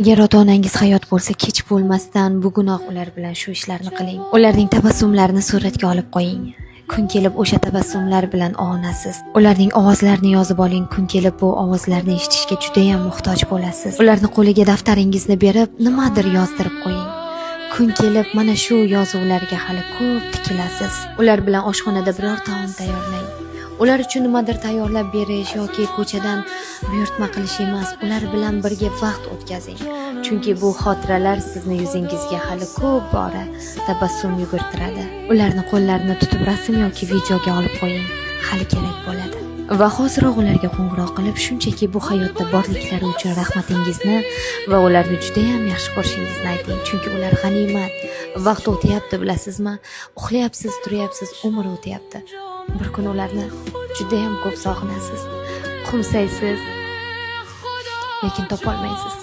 Agar ota-onangiz hayot bo'lsa, kech bo'lmasdan bugunoq ular bilan shu ishlarni qiling. Ularning tabassumlarini suratga olib qo'ying. Kun kelib o'sha tabassumlar bilan ovunasiz. Ularning ovozlarini yozib oling. Kun kelib bu ovozlarni eshitishga juda ham muhtoj bo'lasiz. Ularni qo'liga daftaringizni berib, nimadir yozdirib qo'ying. Kun kelib mana shu yozuvlarga hali ko'p tikilasiz. Ular bilan oshxonada biror taom tayyorlang. Ular uchun nimadir tayyorlab berish yoki ko'chadan buyurtma qilish emas, ular bilan birga vaqt o'tkazing. Chunki bu xotiralar sizni yuzingizga hali ko'p bora tabassum yugurtiradi. Ularni qo'llarini tutib rasm yoki videoga olib qo'ying, hali kerak bo'ladi. Va hoziroq ularga qo'ng'iroq qilib, shunchaki bu hayotda borliklari uchun rahmatingizni va ularni juda ham yaxshi ko'rishingizni ayting. Chunki ular g'animat. Vaqt o'tyapti, bilasizmi? Uxlayapsiz, turyapsiz, umr o'tyapti. Bir kun ularni juda ham ko'p sog'inasiz. Qo'msaysiz, lekin topolmaysiz.